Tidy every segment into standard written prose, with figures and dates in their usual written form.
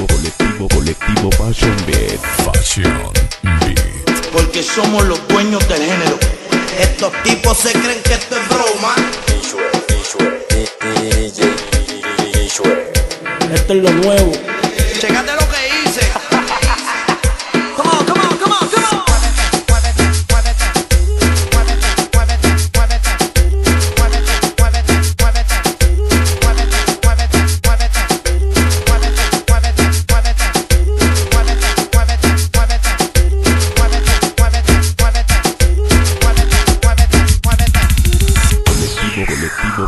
Colectivo Fashion Beat. Fashion Beat. Porque somos los dueños del género. Estos tipos se creen que esto es broma. Esto es lo nuevo. Chécate lo que hice. Come on, come on, come on, come on.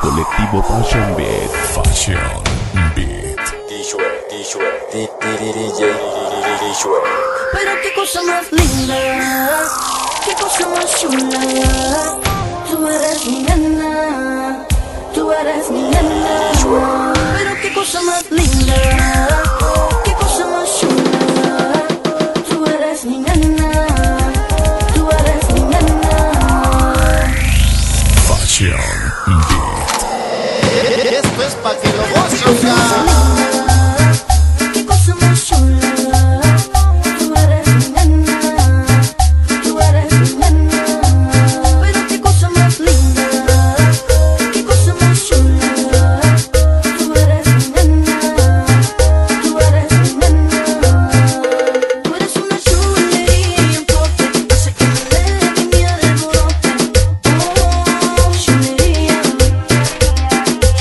Colectivo Fashion Beat. Fashion Beat. Pero qué cosa más linda, qué cosa más chula. Tú eres mi nena, tú eres mi nena. Pero qué cosa más linda, qué cosa más chula. Tú eres mi nena, tú eres mi nena. Fashion Beat. Esto es pa' que lo goces ya. Qué cosa más chula. Tú eres mi nena, tú eres mi nena. Pero qué cosa más linda, qué cosa más chula. Tú eres mi nena, tú eres mi nena. Tú eres una chulería y un toque, hace que me dé mi alborote. Oh, chulería,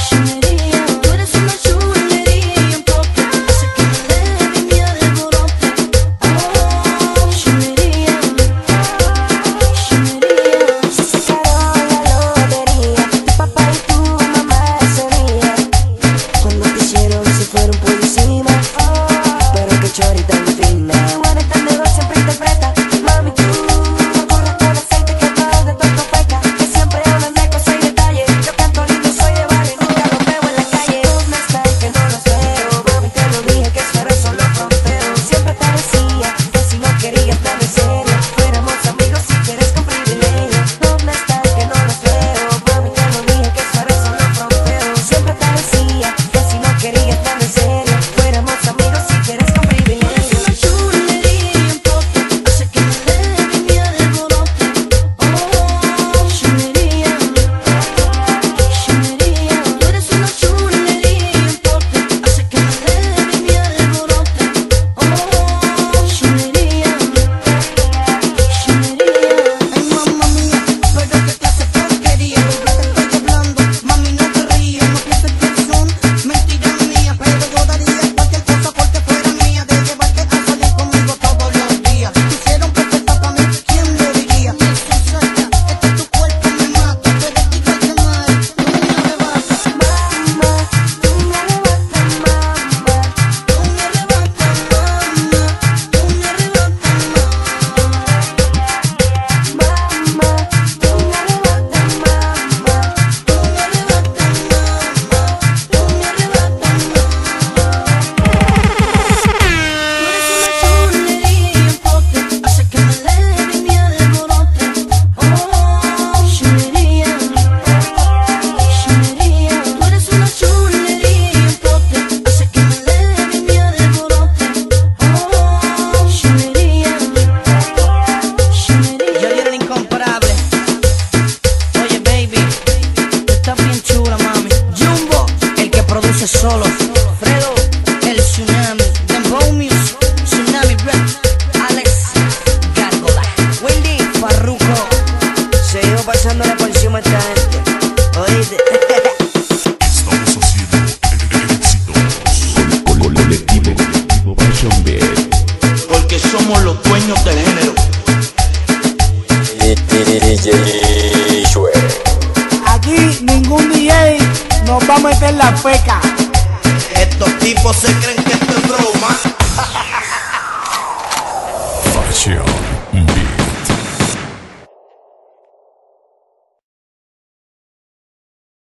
chulería. Tú eres una chulería y un toque, hace que me dé mi alborote. Oh, chulería, chulería. Se sacaron la lotería, tu papá y tu mamá ese día. Cuando te hicieron se fueron por encima. Pero qué chorita muy fina. Buena entendedor siempre interpreta. Mami, tú no corres con aceite que todo de tu feca. Que siempre hablan de cosas y detalles. Yo canto lindo, soy de barrio, nunca los veo en la calle. ¿Dónde están que no los veo? Mami, te lo dije que eso son los fronteros. Siempre te decía que si no querías tan en serio, fuéramos amigos si quieres con privilegio. ¿Dónde están que no los veo? Mami, te lo dije que eso son los fronteros. Siempre te decía que si no querías tan en serio, fuéramos amigos si quieres con privilegio. Una chulería y un toque, hace que me dé mi alborote. Oh, chulería, chulería. Tú eres una chulería y un toque, hace que me dé mi alborote. Oh, chulería, chulería. Ay, mamá mía, pero qué clase de porquería. Lo que te estoy hablando, mami, no te rías. No pienses que son mentiras mías, pero yo daría cualquier cosa porque fuera mía. De llevarte a salir conmigo todos los días. Te hicieron perfecta para mí, ¿quién lo diría? Susaca, este tu cuerpo me mata. Te ves igual que mal, tú me arrebatas. Mamá, tú me arrebatas, mamá. Tú me arrebatas, mamá. Tú me arrebatas, Mamá, tú me arrebatas, mamá. tú me arrebatas, mamá. Tú me arrebatas, Tú eres una chulería y un toque, hace que me dé mi alborote. Oh, chulería, chulería. Tú eres una chulería y un toque, hace que me dé mi alborote. Oh, chulería, chulería. Yo era el incomparable. Oye, baby, tú estás bien chula, mami. Jumbo, el que produce solo. Fredo, el Tsunami. Dembow Music, Tsunami Rap. Alex, Gárgola. Wendy, Farruko. Seguimos pasándole por encima a esta gente. Oíste. Estamos haciendo éxitos. Colectivo Fashion Beat. Porque somos los dueños del género. Aquí ningún DJ nos va a meter la peca. Estos tipos se creen que esto es broma. Fashion